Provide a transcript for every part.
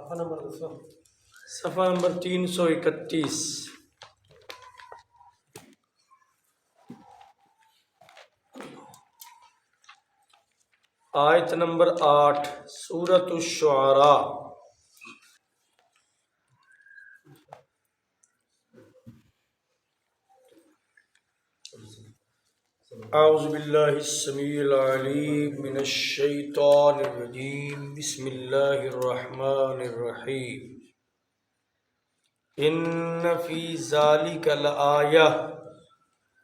صفحہ نمبر 331، آیت نمبر 8، سورۃ الشعراء۔ اعوذ باللہ السمیع العلیم من الشیطان الرجیم، بسم اللہ الرحمن الرحیم۔ ان فی ذلک لآیہ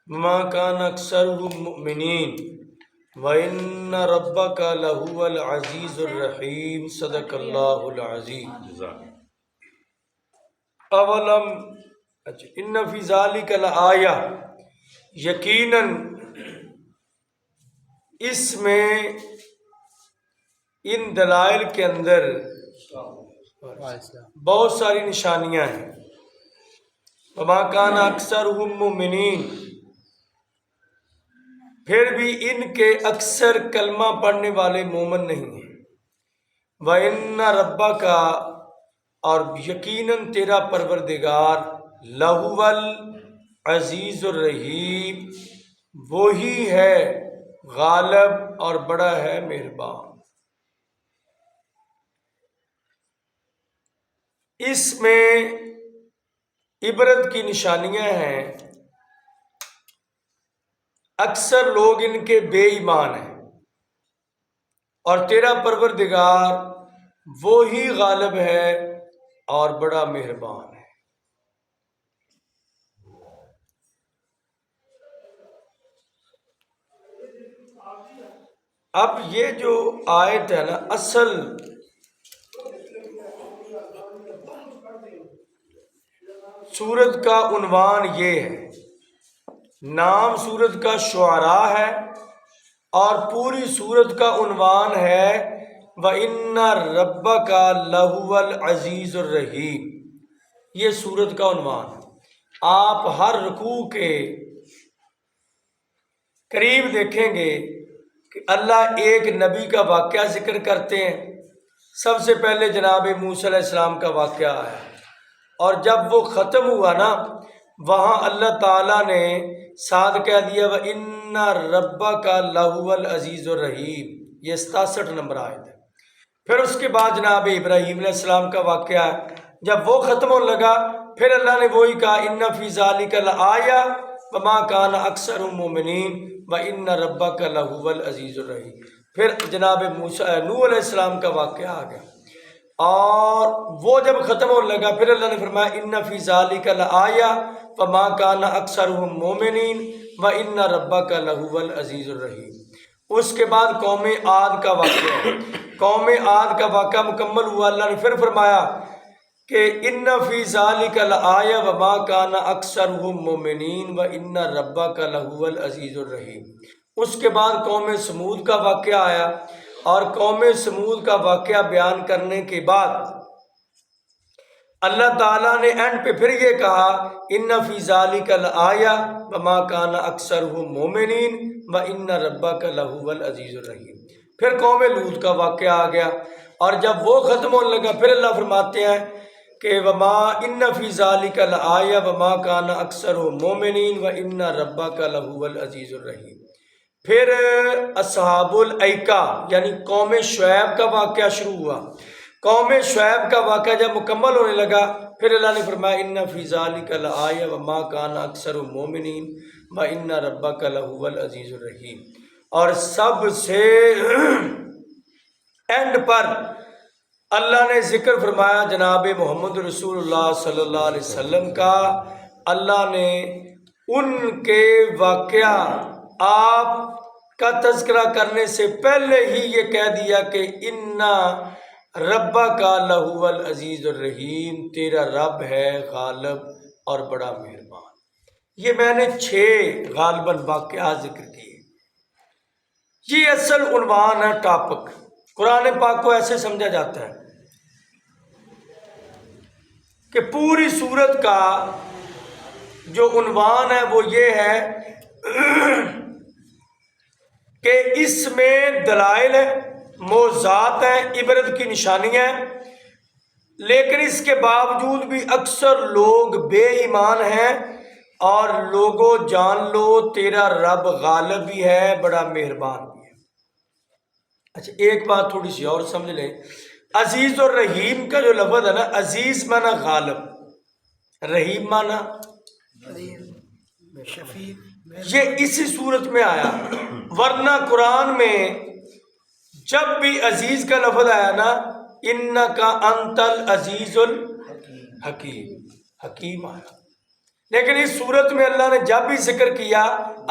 ما کان اکثرهم مؤمنین وَإِنَّ رَبَّكَ لَهُوَ الْعَزِيزُ الرَّحِيمُ۔ صدق اللہ العظیم۔ اولم ان فی ذلک لآیہ، یقیناً اس میں ان دلائل کے اندر بہت ساری نشانیاں ہیں۔ وَمَا كَانَ أَكْثَرُهُم مُؤْمِنِينَ، پھر بھی ان کے اکثر کلمہ پڑھنے والے مومن نہیں ہیں۔ وَإِنَّ رَبَّكَ، اور یقیناً تیرا پروردگار، لَهُوَ الْعَزِيزُ الرَّحِيمُ، وہی ہے غالب اور بڑا ہے مہربان۔ اس میں عبرت کی نشانیاں ہیں۔ اکثر لوگ ان کے بے ایمان ہیں، اور تیرا پروردگار وہی غالب ہے اور بڑا مہربان ہے۔ اب یہ جو آیت ہے نا، اصل سورت کا عنوان یہ ہے، نام سورت کا شعراء ہے، اور پوری سورت کا عنوان ہے وَإِنَّ رَبَّكَ لَهُوَ الْعَزِيزُ الرَّحِيمُ۔ یہ سورت کا عنوان ہے۔ آپ ہر رکوع کے قریب دیکھیں گے کہ اللہ ایک نبی کا واقعہ ذکر کرتے ہیں۔ سب سے پہلے جناب موسیٰ علیہ السلام کا واقعہ ہے، اور جب وہ ختم ہوا نا، وہاں اللہ تعالیٰ نے ساتھ کہہ دیا وَإِنَّ رَبَّكَ لَهُوَ الْعَزِيزُ الرَّحِيمُ۔ یہ 67 نمبر آیت ہے۔ پھر اس کے بعد جناب ابراہیم علیہ السلام کا واقعہ ہے۔ جب وہ ختم ہونے لگا، پھر اللہ نے وہی کہا اِنَّ فِي ذَلِكَ لَآیَةً وَمَا كَانَ أَكْثَرُهُم مُؤْمِنِينَ وَإِنَّ رَبَّكَ لَهُوَ الْعَزِيزُ الرَّحِيمُ۔ پھر جناب نوح علیہ السلام کا واقعہ آ گیا، اور وہ جب ختم ہونے لگا، پھر اللہ نے فرمایا اِنَّ فِي ذَلِكَ لَآیَةً وَمَا كَانَ أَكْثَرُهُم مُؤْمِنِينَ وَإِنَّ رَبَّكَ لَهُوَ الْعَزِيزُ الرَّحِيمُ۔ اس کے بعد قوم عاد کا واقعہ ہے۔ قوم عاد کا واقعہ مکمل ہوا، اللہ نے پھر فرمایا کہ اِنَّ فِي ذَلِكَ لَآیَةً وَمَا كَانَ أَكْثَرُهُم مُؤْمِنِينَ وَإِنَّ رَبَّكَ لَهُوَ الْعَزِيزُ الرَّحِيمُ۔ اس کے بعد قوم سمود کا واقعہ آیا، اور قوم سمود کا واقعہ بیان کرنے کے بعد اللہ تعالیٰ نے اینڈ پہ پھر یہ کہا اِنَّ فِي ذَلِكَ لَآیَةً وَمَا كَانَ أَكْثَرُهُم مُؤْمِنِينَ وَإِنَّ رَبَّكَ لَهُوَ الْعَزِيزُ الرَّحِيمُ۔ پھر قوم لوط کا واقعہ آ گیا، اور جب وہ ختم ہونے لگا، پھر اللہ فرماتے ہیں کہ اِنَّ فِي ذَلِكَ لَآیَةً وَمَا كَانَ أَكْثَرُهُم مُؤْمِنِينَ وَإِنَّ رَبَّكَ لَهُوَ الْعَزِيزُ الرَّحِيمُ۔ پھر اصحاب الایکہ یعنی قوم شعیب کا واقعہ شروع ہوا۔ قوم شعیب کا واقعہ جب مکمل ہونے لگا، پھر اللہ نے فرمایا اِنَّ فِي ذَلِكَ لَآیَةً وَمَا كَانَ أَكْثَرُهُم مُؤْمِنِينَ وَإِنَّ رَبَّكَ لَهُوَ الْعَزِيزُ الرَّحِيمُ۔ اور سب سے اینڈ پر اللہ نے ذکر فرمایا جناب محمد رسول اللہ صلی اللہ علیہ وسلم کا۔ اللہ نے ان کے واقعہ آپ کا تذکرہ کرنے سے پہلے ہی یہ کہہ دیا کہ اِنَّ رَبَّكَ لَهُوَ الْعَزِيزُ الرَّحِيمُ، تیرا رب ہے غالب اور بڑا مہربان۔ یہ میں نے 6 غالباً واقعات ذکر کیے۔ یہ اصل عنوان ہے، ٹاپک۔ قرآن پاک کو ایسے سمجھا جاتا ہے کہ پوری سورت کا جو عنوان ہے وہ یہ ہے کہ اس میں دلائل ہیں، معجزات ہیں، عبرت کی نشانیاں ہیں، لیکن اس کے باوجود بھی اکثر لوگ بے ایمان ہیں. اور لوگوں جان لو تیرا رب غالب بھی ہے، بڑا مہربان بھی ہے. اچھا ایک بات تھوڑی سی اور سمجھ لیں. عزیز اور رحیم کا جو لفظ ہے نا، عزیز مانا غالب، رحیم مانا یہ اسی صورت میں آیا. ورنہ قرآن میں جب بھی عزیز کا لفظ آیا نا، انکا انت العزیز الحکیم، حکیم آیا. لیکن اس صورت میں اللہ نے جب بھی ذکر کیا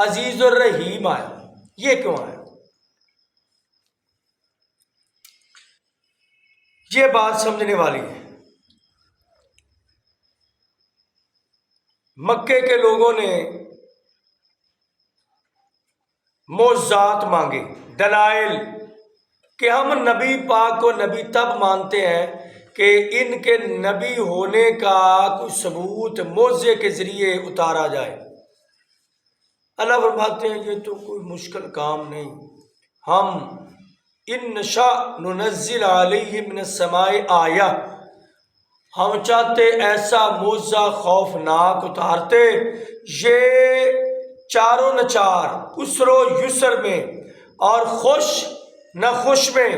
عزیز الرحیم آیا. یہ کیوں آیا؟ یہ بات سمجھنے والی ہے. مکے کے لوگوں نے معجزات مانگے، دلائل، کہ ہم نبی پاک کو نبی تب مانتے ہیں کہ ان کے نبی ہونے کا کوئی ثبوت معجزے کے ذریعے اتارا جائے. اللہ فرماتے ہیں یہ تو کوئی مشکل کام نہیں. ہم ان نشاء ننزل علیہ من السماء آیہ، ہم چاہتے ایسا معجزہ خوفناک اتارتے. یہ چاروں نچار، اسر و یسر میں اور خوش نہ خوش میں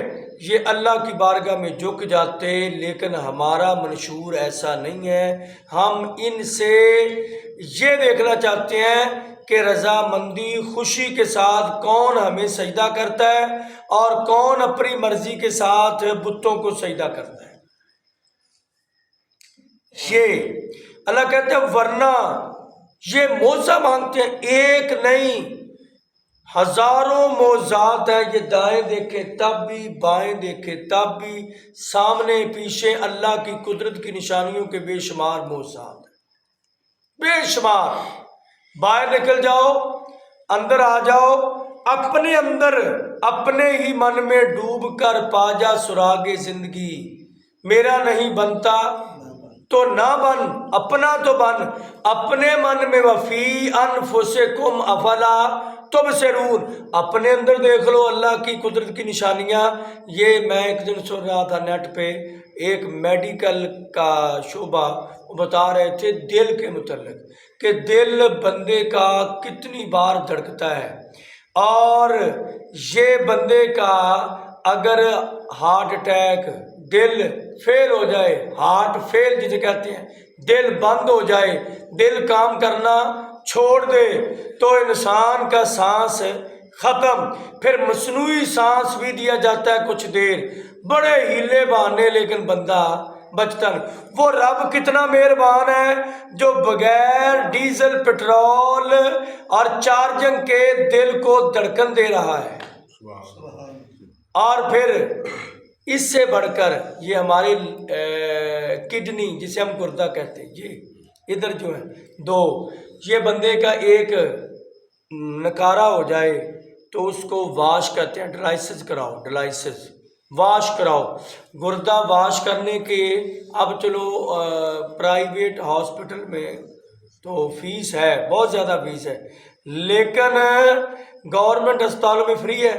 یہ اللہ کی بارگاہ میں جھک جاتے. لیکن ہمارا منشور ایسا نہیں ہے. ہم ان سے یہ دیکھنا چاہتے ہیں کہ رضامندی خوشی کے ساتھ کون ہمیں سجدہ کرتا ہے اور کون اپنی مرضی کے ساتھ بتوں کو سجدہ کرتا ہے. یہ اللہ کہتے ہیں ورنہ یہ معجزہ مانگتے ہیں، ایک نہیں ہزاروں معجزات ہیں. یہ دائیں دیکھے تب بھی، بائیں دیکھے تب بھی، سامنے پیچھے اللہ کی قدرت کی نشانیوں کے بے شمار معجزات ہیں، بے شمار. باہر نکل جاؤ، اندر آ جاؤ، اپنے اندر اپنے ہی من میں ڈوب کر پا جا سراغ زندگی. میرا نہیں بنتا تو نہ بن، اپنا تو بن. اپنے من میں وفی انفسکم افلا تبصرون، اپنے اندر دیکھ لو اللہ کی قدرت کی نشانیاں. یہ میں ایک دن سن رہا تھا نیٹ پہ، ایک میڈیکل کا شعبہ بتا رہے تھے دل کے متعلق کہ دل بندے کا کتنی بار دھڑکتا ہے. اور یہ بندے کا اگر ہارٹ اٹیک، دل فیل ہو جائے، ہارٹ فیل جسے کہتے ہیں، دل بند ہو جائے، دل کام کرنا چھوڑ دے تو انسان کا سانس ختم. پھر مصنوعی سانس بھی دیا جاتا ہے کچھ دیر، بڑے ہیلے بہانے، لیکن بندہ بچتا نہیں. وہ رب کتنا مہربان ہے جو بغیر ڈیزل پٹرول اور چارجنگ کے دل کو دھڑکن دے رہا ہے. اور پھر اس سے بڑھ کر یہ ہماری کڈنی جسے ہم گردہ کہتے ہیں، یہ ادھر جو ہے دو، یہ بندے کا ایک نکارہ ہو جائے تو اس کو واش کہتے ہیں، ڈلائسس کراؤ، ڈلائسس واش کراؤ. گردہ واش کرنے کے اب چلو پرائیویٹ ہاسپٹل میں تو فیس ہے، بہت زیادہ فیس ہے، لیکن گورنمنٹ اسپتالوں میں فری ہے.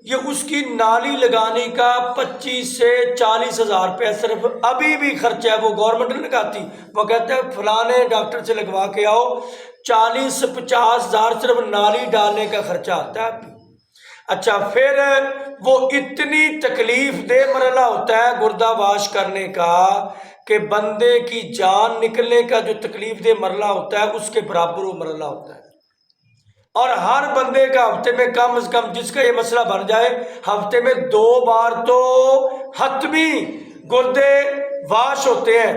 یہ اس کی نالی لگانے کا 25 سے 40 ہزار روپیہ صرف ابھی بھی خرچہ ہے. وہ گورنمنٹ نہیں لگاتی، وہ کہتے ہیں فلانے ڈاکٹر سے لگوا کے آؤ، 40 سے 50 ہزار صرف نالی ڈالنے کا خرچہ آتا ہے. اچھا پھر وہ اتنی تکلیف دہ مرحلہ ہوتا ہے گردہ واش کرنے کا کہ بندے کی جان نکلنے کا جو تکلیف دہ مرحلہ ہوتا ہے اس کے برابر وہ مرحلہ ہوتا ہے. اور ہر بندے کا ہفتے میں کم از کم، جس کا یہ مسئلہ بن جائے، ہفتے میں 2 بار تو حتمی گردے واش ہوتے ہیں.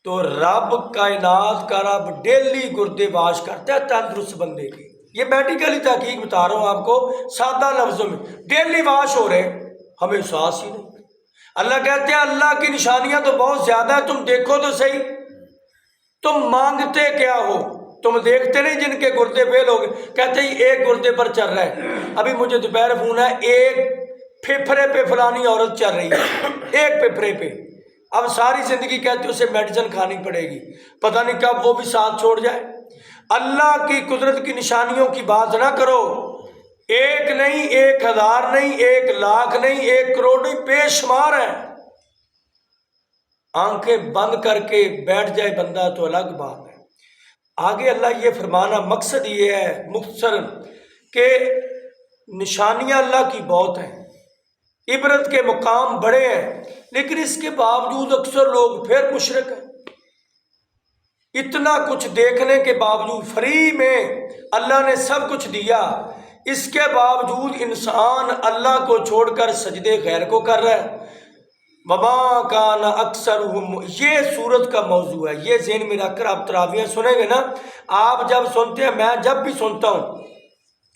تو رب کائنات کا رب ڈیلی گردے واش کرتا ہے تندرست بندے کے. یہ میڈیکلی تحقیق بتا رہا ہوں آپ کو سادہ لفظوں میں، ڈیلی واش ہو رہے ہیں، ہمیں احساس ہی نہیں. اللہ کہتے ہیں اللہ کی نشانیاں تو بہت زیادہ ہیں، تم دیکھو تو صحیح. تم مانگتے کیا ہو؟ تم دیکھتے نہیں جن کے گردے فیل ہو گئے، کہتے ہیں ایک گردے پر چل رہا ہے. ابھی مجھے دوپہر فون ہے، ایک پھیپھڑے پہ فلانی عورت چل رہی ہے، ایک پھیپھڑے پہ. اب ساری زندگی کہتے اسے میڈیسن کھانی پڑے گی، پتہ نہیں کب وہ بھی ساتھ چھوڑ جائے. اللہ کی قدرت کی نشانیوں کی بات نہ کرو. ایک نہیں، 1000 نہیں، 1 لاکھ نہیں، 1 کروڑ نہیں، بے شمار ہے. آنکھیں بند کر کے بیٹھ جائے بندہ تو الگ بات ہے۔ آگے اللہ یہ فرمانا مقصد یہ ہے مختصر کہ نشانیاں اللہ کی بہت ہیں، عبرت کے مقام بڑے ہیں، لیکن اس کے باوجود اکثر لوگ پھر مشرک ہیں۔ اتنا کچھ دیکھنے کے باوجود، فری میں اللہ نے سب کچھ دیا، اس کے باوجود انسان اللہ کو چھوڑ کر سجدے غیر کو کر رہا ہے۔ وما کان اکثرہم، یہ سورت کا موضوع ہے، یہ ذہن میں رکھ کر آپ تراویح سنیں گے نا، آپ جب سنتے ہیں، میں جب بھی سنتا ہوں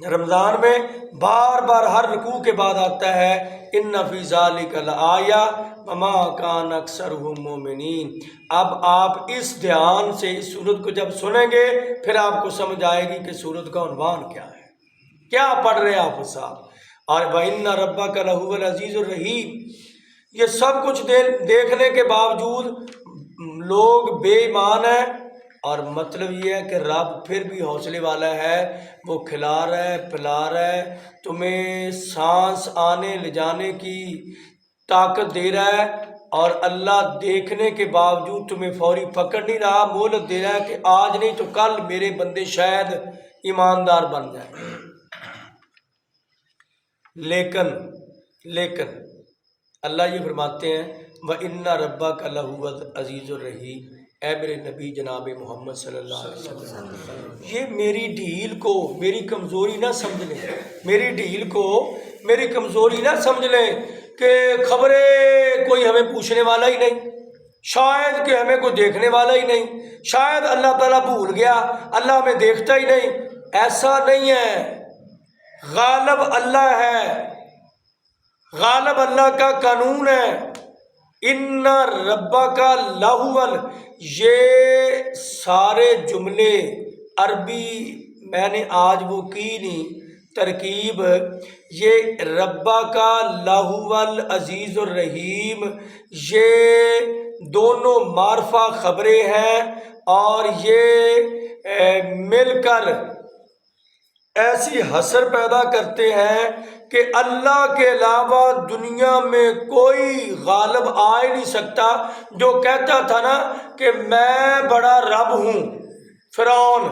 رمضان میں بار بار ہر رکوع کے بعد آتا ہے ان فی ذالک لآیہ وما کان اکثرہم مومنین۔ اب آپ اس دھیان سے اس سورت کو جب سنیں گے پھر آپ کو سمجھ آئے گی کہ سورت کا عنوان کیا ہے، کیا پڑھ رہے ہیں آپ صاحب۔ اور وَإِنَّ رَبَّكَ لَهُوَ الْعَزِيزُ الرَّحِيمُ، یہ سب کچھ دیکھنے کے باوجود لوگ بے ایمان ہیں، اور مطلب یہ ہے کہ رب پھر بھی حوصلے والا ہے، وہ کھلا رہا ہے، پلا رہا ہے، تمہیں سانس آنے لے جانے کی طاقت دے رہا ہے، اور اللہ دیکھنے کے باوجود تمہیں فوری پکڑ نہیں رہا، مہلت دے رہا ہے کہ آج نہیں تو کل میرے بندے شاید ایماندار بن جائیں۔ لیکن اللہ یہ فرماتے ہیں وَإِنَّ رَبَّكَ لَهُوَ الْعَزِيزُ الرَّحِيمُ، اے میرے نبی جناب محمد صلی اللہ علیہ وسلم، یہ میری ڈھیل کو میری کمزوری نہ سمجھ لیں، میری ڈھیل کو میری کمزوری نہ سمجھ لیں کہ خبریں کوئی ہمیں پوچھنے والا ہی نہیں، شاید کہ ہمیں کوئی دیکھنے والا ہی نہیں، شاید اللہ تعالیٰ بھول گیا، اللہ ہمیں دیکھتا ہی نہیں۔ ایسا نہیں ہے، غالب اللہ ہے، غالب اللہ کا قانون ہے۔ ان ربک لہو، یہ سارے جملے عربی میں نے آج وہ کی نہیں ترکیب، یہ ربا کا لہو العزیز الرحیم، یہ دونوں معرفہ خبریں ہیں، اور یہ مل کر ایسی حسر پیدا کرتے ہیں کہ اللہ کے علاوہ دنیا میں کوئی غالب آ ہی نہیں سکتا۔ جو کہتا تھا نا کہ میں بڑا رب ہوں، فرعون،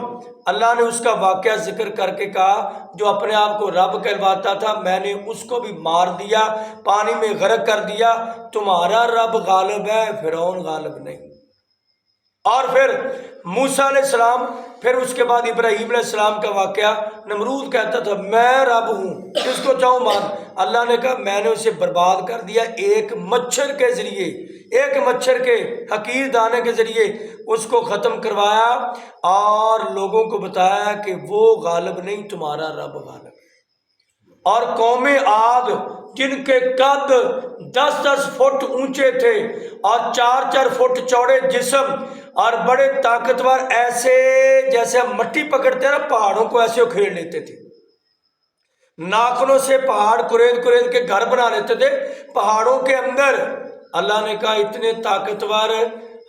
اللہ نے اس کا واقعہ ذکر کر کے کہا جو اپنے آپ کو رب کہلواتا تھا، میں نے اس کو بھی مار دیا، پانی میں غرق کر دیا، تمہارا رب غالب ہے، فرعون غالب نہیں۔ اور پھر موسیٰ علیہ السلام، پھر اس کے بعد ابراہیم علیہ السلام کا واقعہ، نمرود کہتا تھا میں رب ہوں، اس کو چاہوں مان، اللہ نے کہا میں نے اسے برباد کر دیا ایک مچھر کے ذریعے، ایک مچھر کے حقیر دانے کے ذریعے اس کو ختم کروایا، اور لوگوں کو بتایا کہ وہ غالب نہیں، تمہارا رب غالب۔ اور قوم عاد جن کے قد 10-10 فٹ اونچے تھے اور 4-4 فٹ چوڑے جسم، اور بڑے طاقتور، ایسے جیسے ہم مٹی پکڑتے ہیں نا پہاڑوں کو ایسے اکھیڑ لیتے تھے، ناخنوں سے پہاڑ کرید کرید کے گھر بنا لیتے تھے پہاڑوں کے اندر۔ اللہ نے کہا اتنے طاقتور،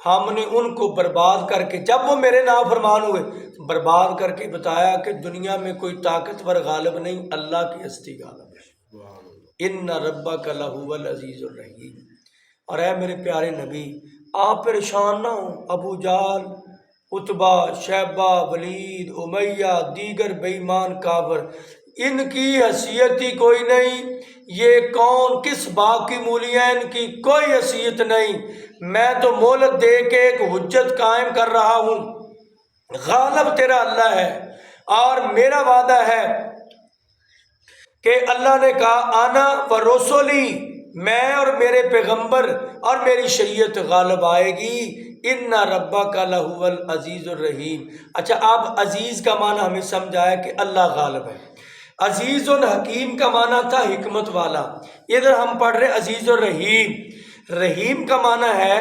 ہم نے ان کو برباد کر کے، جب وہ میرے نافرمان ہوئے، برباد کر کے بتایا کہ دنیا میں کوئی طاقتور غالب نہیں، اللہ کی ہستی غالب ہے۔ ان ربک لہو العزیز الرحیم۔ اور اے میرے پیارے نبی، آپ پریشان نہ ہوں، ابو جہل، عتبہ، شیبہ، ولید، امیہ، دیگر بے ایمان کافر، ان کی حیثیت ہی کوئی نہیں، یہ کون کس باغ کی مولیاں، ان کی کوئی حیثیت نہیں، میں تو مہلت دے کے ایک حجت قائم کر رہا ہوں۔ غالب تیرا اللہ ہے، اور میرا وعدہ ہے کہ اللہ نے کہا آنا و رسولی، میں اور میرے پیغمبر اور میری شریعت غالب آئے گی۔ ان ربک لہو العزیز الرحیم۔ اچھا، اب عزیز کا معنی ہمیں سمجھ آیا کہ اللہ غالب ہے، عزیز الحکیم کا معنی تھا حکمت والا، ادھر ہم پڑھ رہے عزیز الرحیم۔ رحیم کا معنی ہے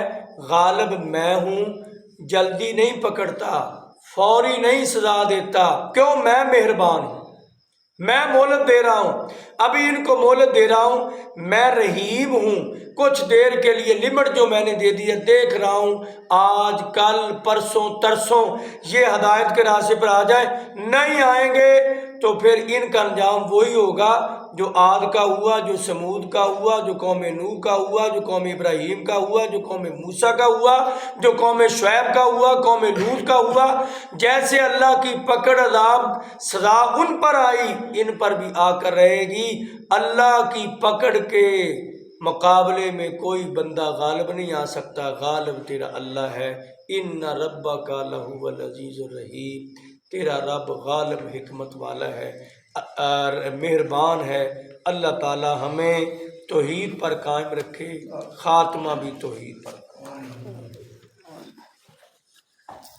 غالب میں ہوں، جلدی نہیں پکڑتا، فوری نہیں سزا دیتا، کیوں؟ میں مہربان ہوں، میں مہلت دے رہا ہوں، ابھی ان کو مہلت دے رہا ہوں، میں رحیم ہوں، کچھ دیر کے لیے لمٹ جو میں نے دے دی ہے، دیکھ رہا ہوں آج کل پرسوں ترسوں یہ ہدایت کے راستے پر آ جائیں، نہیں آئیں گے تو پھر ان کا انجام وہی ہوگا جو عاد کا ہوا، جو سمود کا ہوا، جو قوم نوح کا ہوا، جو قوم ابراہیم کا ہوا، جو قوم موسیٰ کا ہوا، جو قوم شعیب کا ہوا، قوم لوط کا ہوا، جیسے اللہ کی پکڑ عذاب سزا ان پر آئی، ان پر بھی آ کر رہے گی۔ اللہ کی پکڑ کے مقابلے میں کوئی بندہ غالب نہیں آ سکتا، غالب تیرا اللہ ہے۔ ان ربک لہو العزیز الرحیم، تیرا رب غالب حکمت والا ہے اور مہربان ہے۔ اللہ تعالی ہمیں توحید پر قائم رکھے، خاتمہ بھی توحید پر۔